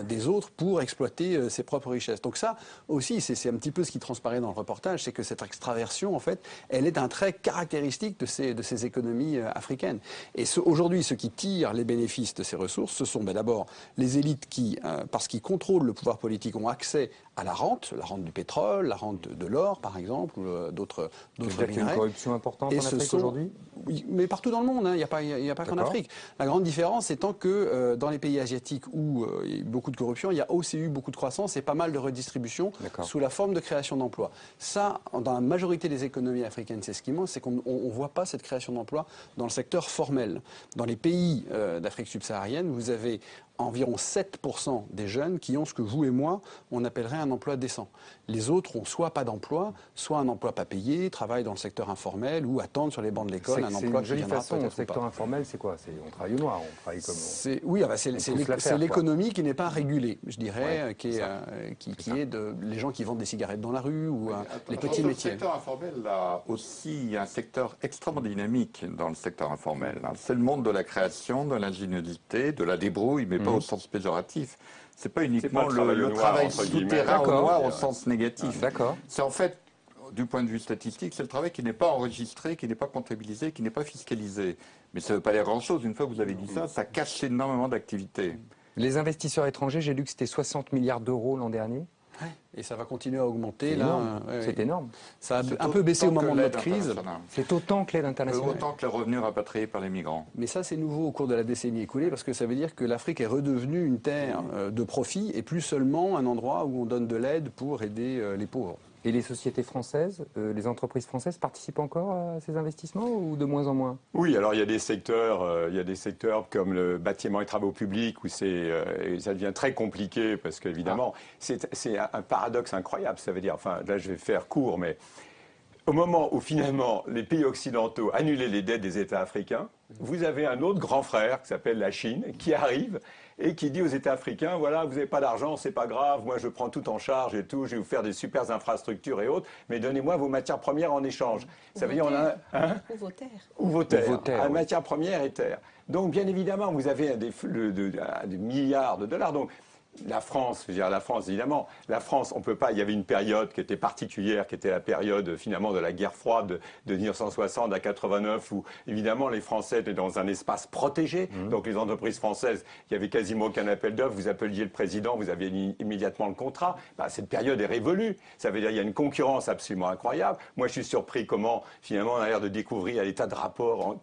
des autres pour exploiter ses propres richesses. Donc ça aussi, c'est un petit peu ce qui transparaît dans le reportage, c'est que cette extraversion, en fait, elle est un trait caractéristique de ces économies africaines. Et aujourd'hui, ceux qui tirent les bénéfices de ces ressources, ce sont d'abord les élites qui, parce qu'ils contrôlent le pouvoir politique, ont accès à la rente du pétrole, la rente de l'or, par exemple, ou d'autres minerais. Il y a une corruption importante en Afrique aujourd'hui? Oui, mais partout dans le monde, hein, il n'y a pas qu'en Afrique. La grande différence étant que dans les pays asiatiques où il y a eu beaucoup de corruption, il y a aussi eu beaucoup de croissance et pas mal de redistribution sous la forme de création d'emplois. Ça, dans la majorité des économies africaines, c'est ce qui manque, c'est qu'on ne voit pas cette création d'emplois dans le secteur formel. Dans les pays d'Afrique subsaharienne, vous avez environ 7% des jeunes qui ont ce que vous et moi, on appellerait un emploi décent. Les autres ont soit pas d'emploi, soit un emploi pas payé, travaillent dans le secteur informel ou attendent sur les bancs de l'école un emploi qui viendra peut-être ou pas. Le secteur informel, c'est quoi? On travaille au noir, on travaille comme... C'est l'économie qui n'est pas régulée, je dirais, qui est les gens qui vendent des cigarettes dans la rue ou les petits métiers. Le secteur informel, là aussi, il y a un secteur extrêmement dynamique dans le secteur informel. C'est le monde de la création, de l'ingéniosité, de la débrouille, mais pas au sens péjoratif. C'est pas uniquement le travail souterrain au noir au sens négatif. D'accord. C'est en fait, du point de vue statistique, c'est le travail qui n'est pas enregistré, qui n'est pas comptabilisé, qui n'est pas fiscalisé. Mais ça ne veut pas dire grand-chose. Une fois que vous avez dit ça, ça cache énormément d'activités. Les investisseurs étrangers, j'ai lu que c'était 60 milliards d'euros l'an dernier. Ouais. Et ça va continuer à augmenter. C'est énorme. Ça a un peu baissé au moment de notre crise. C'est autant que l'aide internationale. Autant que les revenus rapatriés par les migrants. Mais ça, c'est nouveau au cours de la décennie écoulée, parce que ça veut dire que l'Afrique est redevenue une terre de profit et plus seulement un endroit où on donne de l'aide pour aider les pauvres. Et les sociétés françaises, les entreprises françaises participent encore à ces investissements ou de moins en moins? Oui, alors il y a des secteurs comme le bâtiment et travaux publics où ça devient très compliqué parce qu'évidemment, c'est un paradoxe incroyable. Ça veut dire, enfin là je vais faire court, mais au moment où finalement les pays occidentaux annulaient les dettes des États africains, vous avez un autre grand frère qui s'appelle la Chine qui arrive et qui dit aux États africains, voilà, vous n'avez pas d'argent, c'est pas grave, moi je prends tout en charge et tout, je vais vous faire des super infrastructures et autres, mais donnez-moi vos matières premières en échange. Ça veut dire, ou vos terres. Matières premières et terres. Donc bien évidemment, vous avez des milliards de dollars. Donc La France, je veux dire la France évidemment, la France, on peut pas, il y avait une période qui était particulière, qui était la période finalement de la guerre froide de 1960 à 89 où évidemment les Français étaient dans un espace protégé, donc les entreprises françaises, il y avait quasiment aucun appel d'offres, vous appeliez le président, vous aviez immédiatement le contrat. Bah, cette période est révolue, ça veut dire qu'il y a une concurrence absolument incroyable. Moi je suis surpris comment finalement on a l'air de découvrir des tas de rapports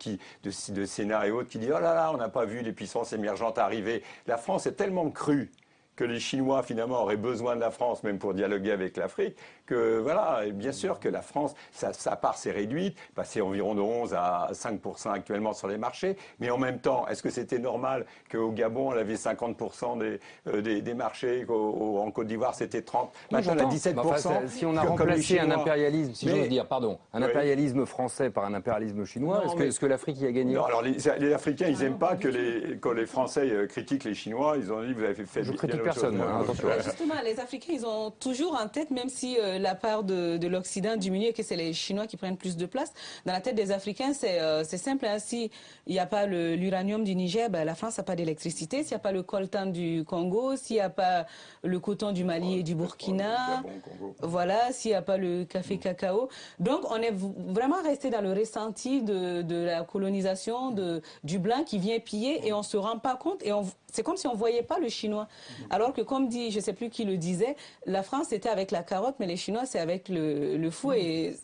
de Sénat et autres qui disent oh là là, on n'a pas vu les puissances émergentes arriver. La France est tellement crue que les Chinois, finalement, auraient besoin de la France, même pour dialoguer avec l'Afrique, que, voilà, et bien sûr que la France, sa part s'est réduite, passée environ de 11 à 5% actuellement sur les marchés, mais en même temps, est-ce que c'était normal qu'au Gabon, elle avait 50% des marchés, qu'en Côte d'Ivoire, c'était 30%, maintenant, elle a 17%. Enfin, si on a remplacé un impérialisme, si j'ose dire, pardon, un impérialisme français par un impérialisme chinois, est-ce que l'Afrique y a gagné? Non, alors les Africains, ils n'aiment pas que les Français critiquent les Chinois, ils ont dit, vous avez fait... Je critique personne, moi, attention. Justement, les Africains, ils ont toujours en tête, même si la part de l'Occident diminue et que c'est les Chinois qui prennent plus de place, dans la tête des Africains, c'est simple. Hein, s'il n'y a pas l'uranium du Niger, ben, la France n'a pas d'électricité. S'il n'y a pas le coltan du Congo, s'il n'y a pas le coton du Mali et du Burkina, voilà, s'il n'y a pas le café cacao. Donc, on est vraiment resté dans le ressenti de la colonisation, du blanc qui vient piller et on ne se rend pas compte. Et c'est comme si on ne voyait pas le Chinois. Alors que, comme dit, je ne sais plus qui le disait, la France était avec la carotte, mais les Chinois, c'est avec le fouet. Et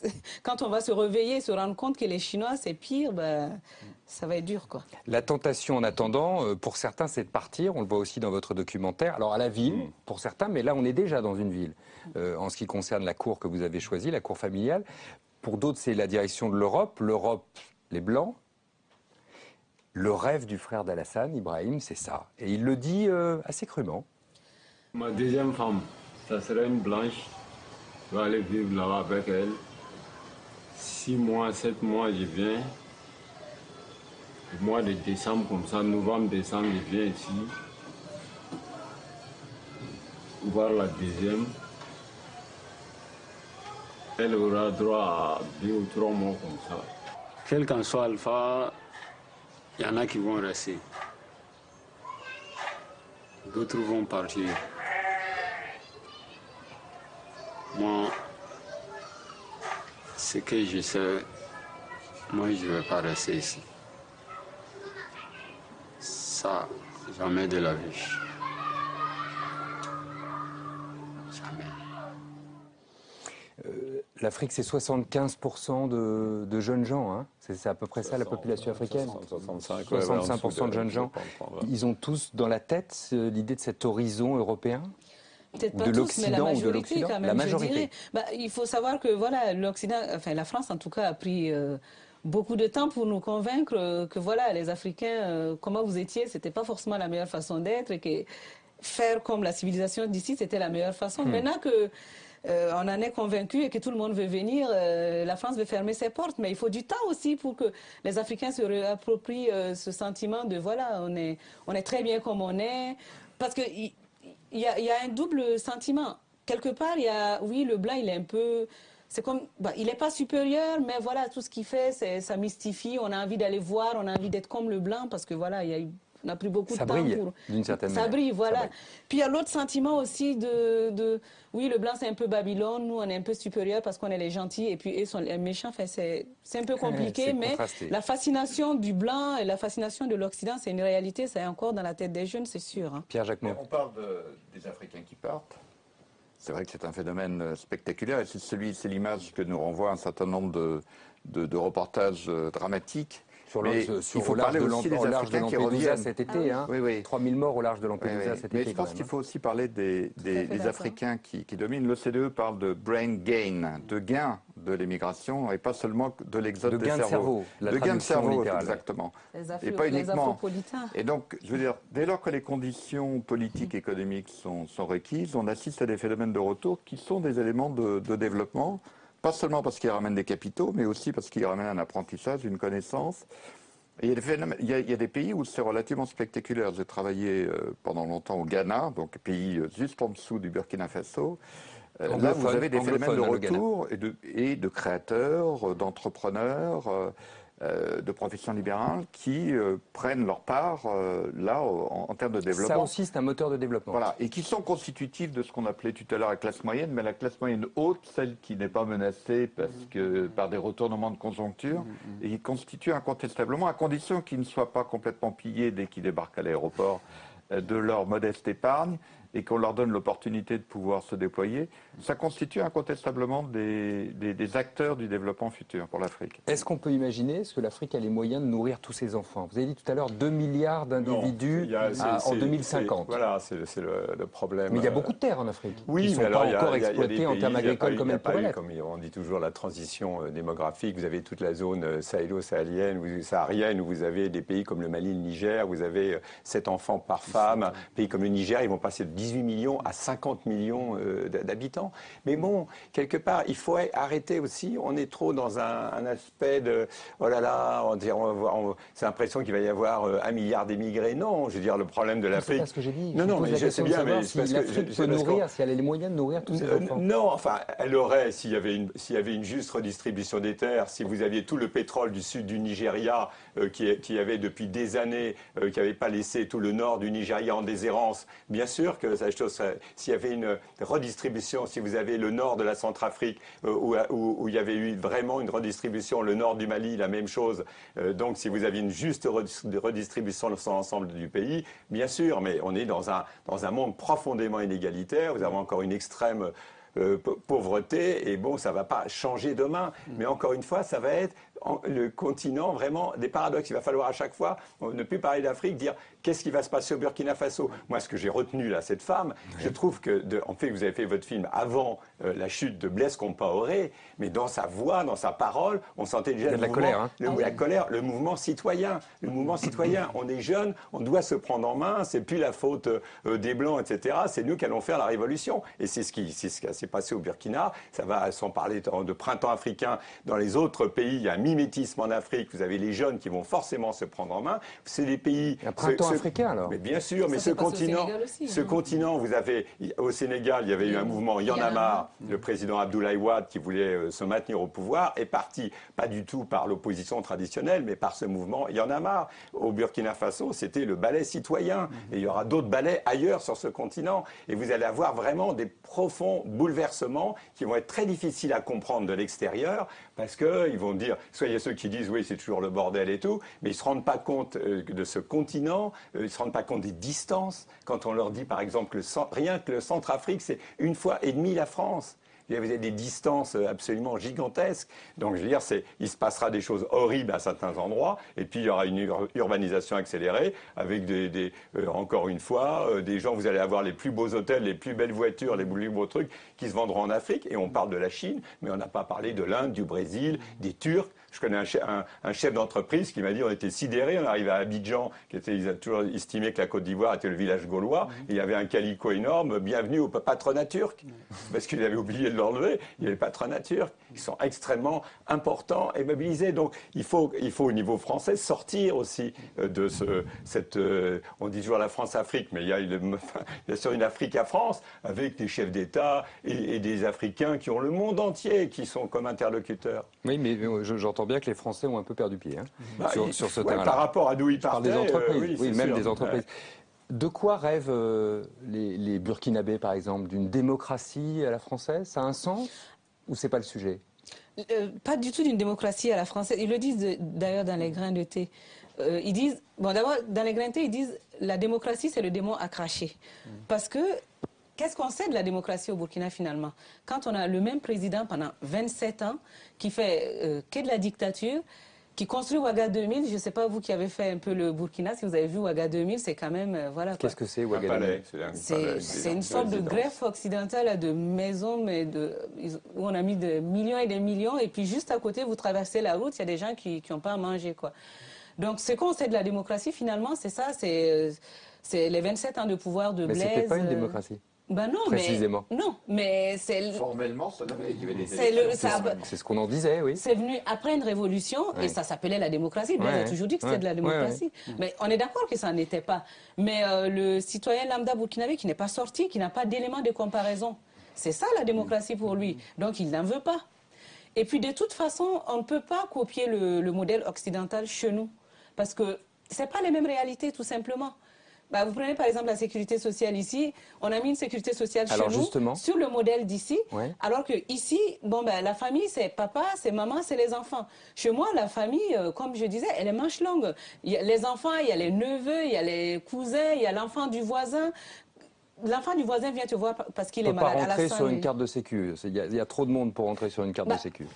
quand on va se réveiller et se rendre compte que les Chinois, c'est pire, ben, ça va être dur, quoi. La tentation, en attendant, pour certains, c'est de partir. On le voit aussi dans votre documentaire. Alors, à la ville, pour certains, mais là, on est déjà dans une ville. En ce qui concerne la cour que vous avez choisie, la cour familiale. Pour d'autres, c'est la direction de l'Europe. L'Europe, les Blancs. Le rêve du frère d'Alassane, Ibrahim, c'est ça. Et il le dit assez crûment. Ma deuxième femme, ça serait une blanche. Je vais aller vivre là-bas avec elle. 6 mois, 7 mois, je viens. Le mois de décembre, comme ça, novembre, décembre, je viens ici. Voir la deuxième. Elle aura droit à 2 ou 3 mois comme ça. Quel qu'en soit Alpha, il y en a qui vont rester. D'autres vont partir. Moi, ce que je sais, moi je ne vais pas rester ici. Ça, jamais de la vie. Jamais. L'Afrique, c'est 75% de jeunes gens. Hein. C'est à peu près ça, la population africaine. 65% de jeunes gens. Ils ont tous dans la tête l'idée de cet horizon européen. Peut-être pas tous, mais la majorité quand même, la majorité. Je dirais. Bah, il faut savoir que voilà, l'Occident, enfin la France en tout cas, a pris beaucoup de temps pour nous convaincre que voilà, les Africains, comment vous étiez, c'était pas forcément la meilleure façon d'être et que faire comme la civilisation d'ici, c'était la meilleure façon. Maintenant que on en est convaincu et que tout le monde veut venir, la France veut fermer ses portes, mais il faut du temps aussi pour que les Africains se réapproprient ce sentiment de voilà, on est très bien comme on est, parce que il y a un double sentiment. Quelque part, oui, le blanc, il est un peu... C'est comme, il n'est pas supérieur, mais voilà, tout ce qu'il fait, ça mystifie. On a envie d'aller voir, on a envie d'être comme le blanc, parce que voilà, on a pris beaucoup de temps pour... d'une certaine manière. Ça brille, voilà. Puis il y a l'autre sentiment aussi oui, le blanc, c'est un peu Babylone, nous, on est un peu supérieur parce qu'on est les gentils, et puis eux sont les méchants. Enfin, c'est un peu compliqué, mais contrasté. La fascination du blanc et la fascination de l'Occident, c'est une réalité, c'est encore dans la tête des jeunes, c'est sûr. Hein. Pierre Jacquemot. On parle des Africains qui partent. C'est vrai que c'est un phénomène spectaculaire, et c'est l'image que nous renvoie un certain nombre de reportages dramatiques. Il faut parler aussi des Africains qui reviennent cet été. Ah, oui. Oui. 3000 morts au large de Lampedusa cet été. Mais je pense qu'il faut aussi parler des Africains qui dominent. L'OCDE parle de brain gain, de gain de l'émigration, et pas seulement de l'exode des cerveaux. De gain de cerveau, exactement. Et pas uniquement. Et donc, je veux dire, dès lors que les conditions politiques et économiques sont requises, on assiste à des phénomènes de retour qui sont des éléments de développement. Pas seulement parce qu'ils ramènent des capitaux, mais aussi parce qu'ils ramènent un apprentissage, une connaissance. Et il y a des pays où c'est relativement spectaculaire. J'ai travaillé pendant longtemps au Ghana, donc pays juste en dessous du Burkina Faso. Là, vous avez des phénomènes de retour et de créateurs, d'entrepreneurs. de professions libérales qui prennent leur part là en termes de développement. Ça aussi, c'est un moteur de développement. Voilà, et qui sont constitutifs de ce qu'on appelait tout à l'heure la classe moyenne, mais la classe moyenne haute, celle qui n'est pas menacée par des retournements de conjoncture, et qui constitue incontestablement, à condition qu'ils ne soient pas complètement pillés dès qu'ils débarquent à l'aéroport, de leur modeste épargne, et qu'on leur donne l'opportunité de pouvoir se déployer, ça constitue incontestablement des acteurs du développement futur pour l'Afrique. Est-ce qu'on peut imaginer que l'Afrique a les moyens de nourrir tous ses enfants? Vous avez dit tout à l'heure 2 milliards d'individus en 2050. Voilà, c'est le problème. Mais il y a beaucoup de terres en Afrique qui ne sont pas encore exploitées en termes agricoles comme elles pourraient l'être. Comme on dit toujours, la transition démographique. Vous avez toute la zone sahélo-saharienne où vous avez des pays comme le Mali, le Niger, vous avez 7 enfants par femme. Un pays comme le Niger, ils vont passer de 18 millions à 50 millions d'habitants. Mais bon, quelque part, il faut arrêter aussi. On est trop dans un aspect de oh là là, c'est l'impression qu'il va y avoir 1 milliard d'émigrés. Non, je veux dire, le problème de l'Afrique. C'est pas ce que j'ai dit. Non, mais je sais bien, mais si l'Afrique peut nourrir, si elle a les moyens de nourrir tous ses enfants. Non, enfin, elle aurait, s'il y avait une juste redistribution des terres, si vous aviez tout le pétrole du sud du Nigeria qui avait depuis des années, qui n'avait pas laissé tout le nord du Nigeria en déshérence, bien sûr que s'il y avait une redistribution, si vous avez le nord de la Centrafrique où il y avait eu vraiment une redistribution, le nord du Mali, la même chose. Donc si vous aviez une juste redistribution sur l'ensemble du pays, bien sûr, mais on est dans un monde profondément inégalitaire. Vous avez encore une extrême pauvreté, et bon, ça ne va pas changer demain. Mais encore une fois, ça va être le continent, vraiment, des paradoxes. Il va falloir à chaque fois, ne plus parler d'Afrique, dire qu'est-ce qui va se passer au Burkina Faso. Moi, ce que j'ai retenu là, cette femme, je trouve que, en fait, vous avez fait votre film avant la chute de Blaise Compaoré, mais dans sa voix, dans sa parole, on sentait déjà la colère, hein. La colère, le mouvement citoyen. Le mouvement citoyen, on est jeunes, on doit se prendre en main, c'est plus la faute des Blancs, etc. C'est nous qui allons faire la révolution. Et c'est ce qui s'est passé au Burkina. Ça va, sans parler de printemps africain, dans les autres pays, il y a un mimétisme en Afrique. Vous avez les jeunes qui vont forcément se prendre en main. C'est des pays... Un printemps africain, alors. Mais bien sûr, mais ce continent, vous avez... Au Sénégal, il y avait eu un mouvement Y en a marre. Le président Abdoulaye Wade, qui voulait se maintenir au pouvoir, est parti, pas du tout par l'opposition traditionnelle, mais par ce mouvement Y en a marre. Au Burkina Faso, c'était le ballet citoyen. Et il y aura d'autres ballets ailleurs sur ce continent. Et vous allez avoir vraiment des profonds bouleversements qui vont être très difficiles à comprendre de l'extérieur, parce qu'ils vont dire, soit il y a ceux qui disent oui, c'est toujours le bordel et tout, mais ils ne se rendent pas compte de ce continent, ils ne se rendent pas compte des distances. Quand on leur dit par exemple rien que le Centrafrique, c'est 1,5 fois la France. Vous avez des distances absolument gigantesques. Donc, je veux dire, il se passera des choses horribles à certains endroits, et puis il y aura une urbanisation accélérée, avec encore une fois, des gens, vous allez avoir les plus beaux hôtels, les plus belles voitures, les plus beaux trucs qui se vendront en Afrique. Et on parle de la Chine, mais on n'a pas parlé de l'Inde, du Brésil, des Turcs. Je connais un chef d'entreprise qui m'a dit on était sidérés, on arrivait à Abidjan, ils ont toujours estimé que la Côte d'Ivoire était le village gaulois, et il y avait un calicot énorme, bienvenue au patronat turc, parce qu'il avait oublié de l'enlever, il y a les patronats turcs, qui sont extrêmement importants et mobilisés. Donc il faut au niveau français sortir aussi de on dit toujours la France-Afrique, mais il y a bien sûr une Afrique à France, avec des chefs d'État et des Africains qui ont le monde entier, qui sont comme interlocuteurs. Oui, mais j'entends bien que les Français ont un peu perdu pied sur ce terrain-là. Par rapport à d'où ils partaient, des entreprises, oui, même sûr. des entreprises. De quoi rêvent les Burkinabés, par exemple? D'une démocratie à la française? Ça a un sens ou c'est pas le sujet? Pas du tout d'une démocratie à la française. Ils le disent d'ailleurs dans les grains de thé. Ils disent, bon d'abord, dans les grains de thé, ils disent la démocratie, c'est le démon à cracher. Parce que qu'est-ce qu'on sait de la démocratie au Burkina finalement? Quand on a le même président pendant 27 ans qui fait que de la dictature, qui construit Ouaga 2000, je ne sais pas vous qui avez fait un peu le Burkina, si vous avez vu Ouaga 2000, c'est quand même... voilà. Qu'est-ce que c'est Ouaga 2000? C'est une sorte de greffe occidentale de maisons mais où on a mis des millions et des millions, et puis juste à côté, vous traversez la route, il y a des gens qui n'ont pas à manger, quoi. Donc ce qu'on sait de la démocratie finalement, c'est ça, c'est les 27 ans de pouvoir de Blaise. Mais c'était pas une démocratie. Ben non, précisément. Mais c'est... Formellement, ça n'avait... C'est ce qu'on en disait, oui. C'est venu après une révolution, et ça s'appelait la démocratie. Blaise a toujours dit que c'était de la démocratie. Mais on est d'accord que ça n'était pas. Mais le citoyen lambda burkinabé qui n'est pas sorti, qui n'a pas d'éléments de comparaison, c'est ça la démocratie pour lui. Donc il n'en veut pas. Et puis de toute façon, on ne peut pas copier le modèle occidental chez nous. Parce que ce n'est pas les mêmes réalités, tout simplement. Bah, vous prenez par exemple la sécurité sociale ici, on a mis une sécurité sociale chez nous justement, sur le modèle d'ici, ouais. Alors que ici, bon, ben, la famille c'est papa, c'est maman, c'est les enfants. Chez moi, la famille, comme je disais, elle est manche longue. Il y a les enfants, il y a les neveux, il y a les cousins, il y a l'enfant du voisin. L'enfant du voisin vient te voir parce qu'il est malade. On ne peut pas rentrer sur une carte de sécu. Il y a trop de monde pour rentrer sur une carte de sécu.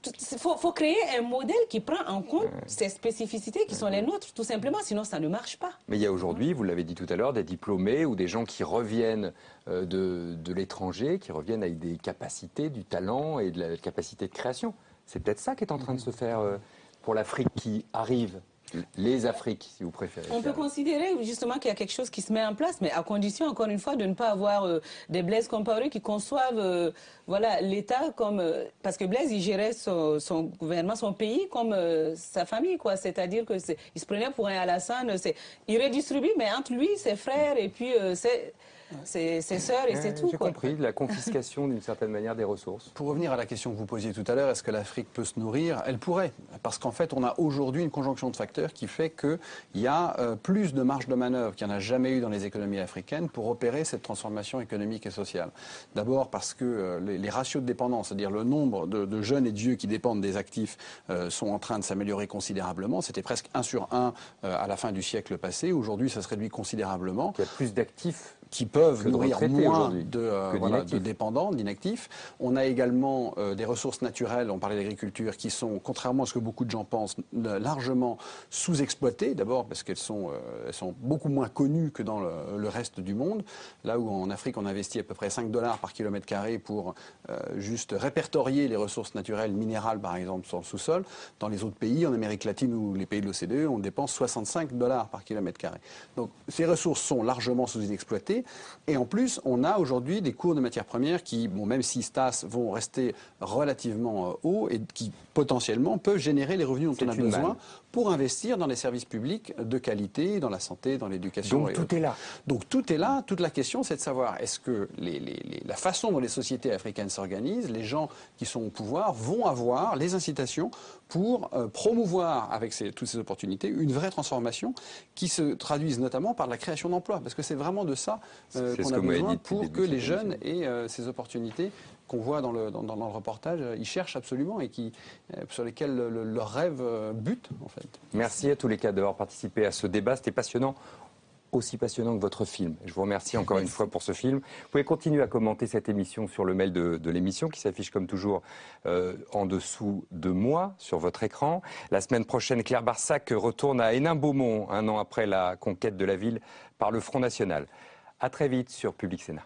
Il faut créer un modèle qui prend en compte ces spécificités qui sont les nôtres, tout simplement, sinon ça ne marche pas. Mais il y a aujourd'hui, vous l'avez dit tout à l'heure, des diplômés ou des gens qui reviennent de l'étranger, qui reviennent avec des capacités, du talent et de la capacité de création. C'est peut-être ça qui est en train de se faire pour l'Afrique qui arrive. Les Afriques, si vous préférez. On peut considérer justement qu'il y a quelque chose qui se met en place, mais à condition, encore une fois, de ne pas avoir des Blaise Compaoré qui conçoivent voilà, l'État comme... parce que Blaise, il gérait son gouvernement, son pays comme sa famille, quoi. C'est-à-dire qu'il se prenait pour un Alassane. Il redistribue, mais entre lui, ses frères, et puis ses sœurs, et c'est tout. J'ai compris, la confiscation d'une certaine manière des ressources. Pour revenir à la question que vous posiez tout à l'heure, est-ce que l'Afrique peut se nourrir? Elle pourrait, parce qu'en fait, on a aujourd'hui une conjonction de facteurs qui fait qu'il y a plus de marge de manœuvre qu'il n'y en a jamais eu dans les économies africaines pour opérer cette transformation économique et sociale. D'abord parce que les ratios de dépendance, c'est-à-dire le nombre de jeunes et de vieux qui dépendent des actifs, sont en train de s'améliorer considérablement. C'était presque 1 sur 1 à la fin du siècle passé. Aujourd'hui, ça se réduit considérablement. Il y a plus d'actifs qui peuvent nourrir moins de dépendants, d'inactifs. On a également des ressources naturelles, on parlait d'agriculture, qui sont, contrairement à ce que beaucoup de gens pensent, largement sous-exploitées. D'abord parce qu'elles sont beaucoup moins connues que dans le reste du monde. Là où en Afrique, on investit à peu près 5 $ par kilomètre carré pour juste répertorier les ressources naturelles, minérales par exemple, sur le sous-sol. Dans les autres pays, en Amérique latine ou les pays de l'OCDE, on dépense 65 $ par kilomètre carré. Donc ces ressources sont largement sous-exploitées. Et en plus, on a aujourd'hui des cours de matières premières qui, bon, même si Stas vont rester relativement hauts et qui potentiellement peuvent générer les revenus dont on a besoin pour investir dans les services publics de qualité, dans la santé, dans l'éducation. Donc tout est là. Donc tout est là. Toute la question, c'est de savoir est-ce que la façon dont les sociétés africaines s'organisent, les gens qui sont au pouvoir vont avoir les incitations pour promouvoir avec toutes ces opportunités une vraie transformation qui se traduise notamment par la création d'emplois. Parce que c'est vraiment de ça qu'on a besoin pour que les jeunes aient ces opportunités qu'on voit dans le reportage, ils cherchent absolument et sur lesquels leur rêve bute, en fait. Merci à tous les cas d'avoir participé à ce débat, c'était passionnant. Aussi passionnant que votre film. Je vous remercie encore une fois pour ce film. Vous pouvez continuer à commenter cette émission sur le mail de l'émission qui s'affiche comme toujours en dessous de moi sur votre écran. La semaine prochaine, Claire Barsac retourne à Hénin-Beaumont, 1 an après la conquête de la ville par le Front National. À très vite sur Public Sénat.